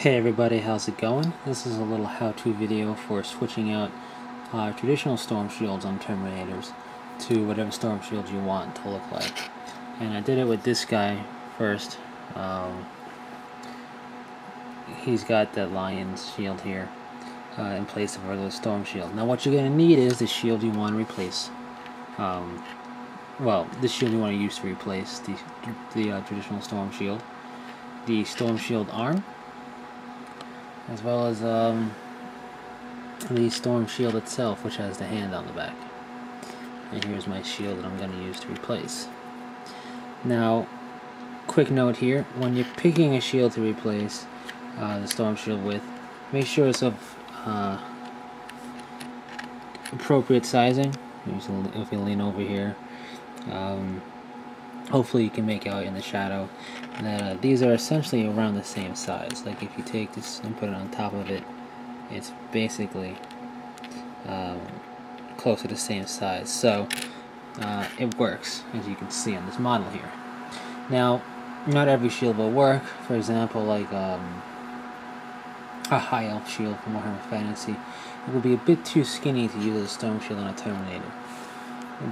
Hey everybody, how's it going? This is a little how-to video for switching out traditional storm shields on Terminators to whatever storm shield you want to look like. And I did it with this guy first. He's got that lion's shield here in place of a regular storm shield. Now what you're going to need is the shield you want to replace. Well, the shield you want to use to replace the traditional storm shield. The storm shield arm, as well as the storm shield itself, which has the hand on the back. And here's my shield that I'm going to use to replace. Now, quick note here, when you're picking a shield to replace the storm shield with, make sure it's of appropriate sizing. If you lean over here, hopefully you can make out in the shadow that these are essentially around the same size. Like if you take this and put it on top of it, it's basically close to the same size. So it works, as you can see on this model here. Now, not every shield will work. For example, like a high elf shield from Warhammer Fantasy, it will be a bit too skinny to use as a storm shield on a Terminator.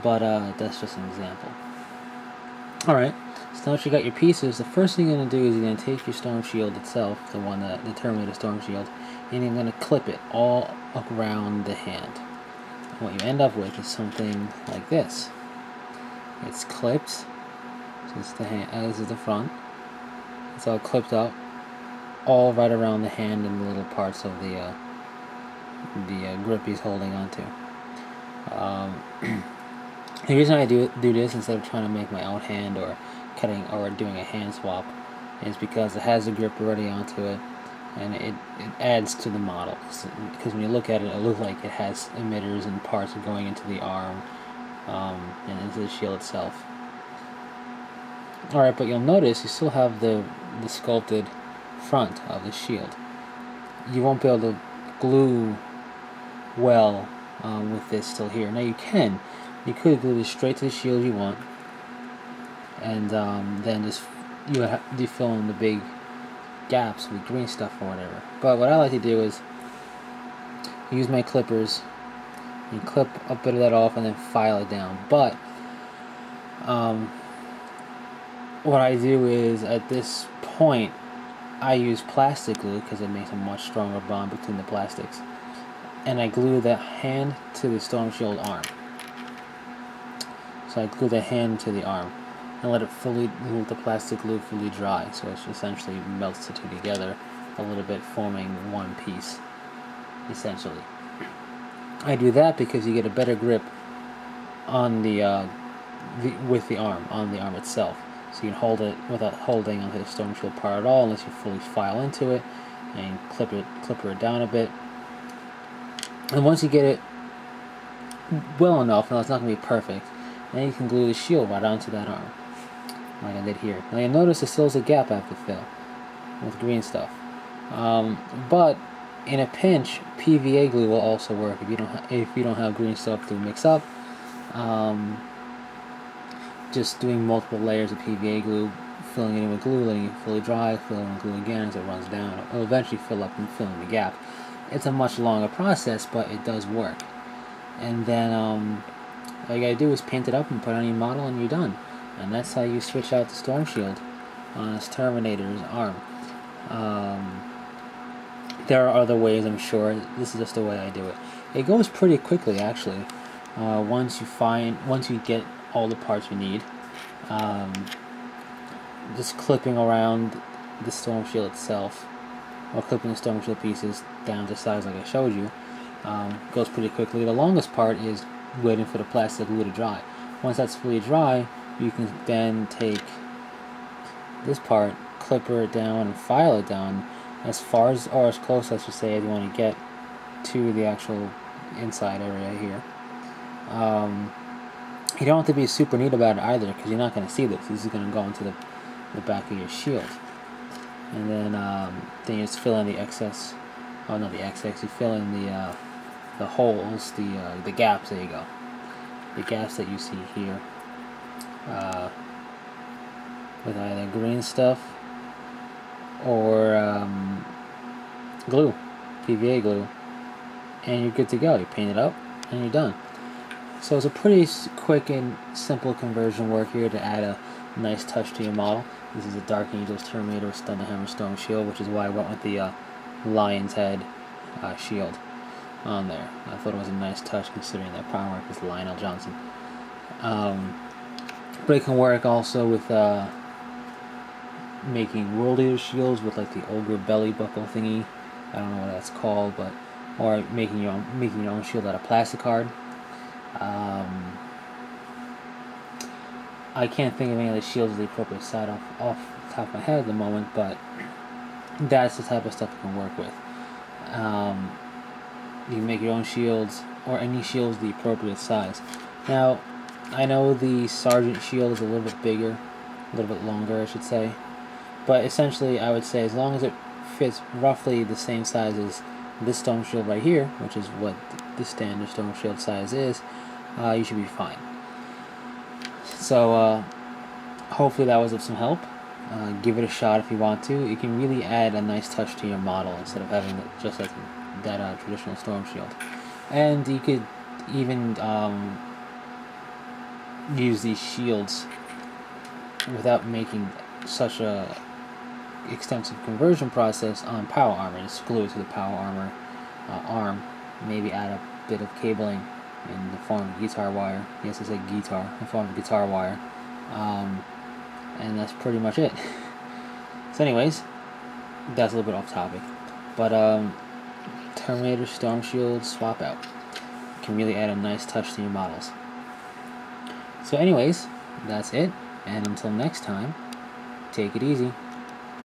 But that's just an example. Alright, so once you got your pieces, the first thing you're going to do is you're going to take your storm shield itself, the Terminator storm shield, and you're going to clip it all around the hand. And what you end up with is something like this. It's clipped, so it's the hand, this is the front. It's all clipped up, all right around the hand and the little parts of the grip he's holding onto. The reason I do this instead of trying to make my own hand or cutting or doing a hand swap is because it has a grip already onto it, and it adds to the model. Because when you look at it, it looks like it has emitters and parts going into the arm and into the shield itself. Alright, but you'll notice you still have the sculpted front of the shield. You won't be able to glue well with this still here. Now you can. You could glue this straight to the shield you want, and then just you fill in the big gaps with green stuff or whatever. But what I like to do is use my clippers and clip a bit of that off and then file it down. But what I do is at this point I use plastic glue because it makes a much stronger bond between the plastics, and I glue the hand to the storm shield arm. So I glue the hand to the arm and let the plastic glue fully dry, so it essentially melts the two together a little bit, forming one piece, essentially. I do that because you get a better grip on with the arm, on the arm itself. So you can hold it without holding onto the storm shield part at all, unless you fully file into it and clipper it down a bit. And once you get it well enough, now it's not going to be perfect, then you can glue the shield right onto that arm, like I did here. Now you'll notice there still is a gap I have to fill with green stuff. But in a pinch, PVA glue will also work if you don't have green stuff to mix up. Just doing multiple layers of PVA glue, filling it in with glue, letting it fully dry, filling it with glue again as it runs down. It'll eventually fill up and fill in the gap. It's a much longer process, but it does work. And then all you gotta do is paint it up and put it on your model and you're done. And that's how you switch out the storm shield on this Terminator's arm. There are other ways, I'm sure. This is just the way I do it. It goes pretty quickly, actually. Once you get all the parts you need, just clipping around the storm shield itself, or clipping the storm shield pieces down to size like I showed you, goes pretty quickly. The longest part is waiting for the plastic glue to dry. Once that's fully dry, you can then take this part, clipper it down, and file it down as far as, or as close, I should say, as you want to get to the actual inside area here. You don't have to be super neat about it either, because you're not going to see this. This is going to go into the back of your shield. And then you just fill in the excess. Oh, not the excess. You fill in the holes, the gaps. There you go. The gaps that you see here with either green stuff or glue, PVA glue, and you're good to go. You paint it up, and you're done. So it's a pretty quick and simple conversion work here to add a nice touch to your model. This is a Dark Angels Terminator with Thunder Hammer Storm shield, which is why I went with the lion's head shield on there. I thought it was a nice touch considering that power mark is Lionel Johnson. But it can work also with making World Eater shields with like the Ogre belly buckle thingy. I don't know what that's called, but or making your own shield out of plastic card. I can't think of any of the shields of the appropriate side off the top of my head at the moment, but that's the type of stuff you can work with. You can make your own shields, or any shields the appropriate size. Now, I know the Sergeant shield is a little bit bigger, a little bit longer, I should say, but essentially I would say as long as it fits roughly the same size as this Storm shield right here, which is what the standard Storm shield size is, you should be fine. So hopefully that was of some help. Give it a shot if you want to. You can really add a nice touch to your model instead of having it just like that traditional Storm shield. And you could even use these shields without making such a extensive conversion process on power armor. Just glue it to the power armor arm. Maybe add a bit of cabling in the form of guitar wire. Yes, I said guitar. In the form of guitar wire. And that's pretty much it. So anyways, that's a little bit off topic. But Terminator Storm Shield swap out can really add a nice touch to your models. So anyways, that's it. And until next time, take it easy.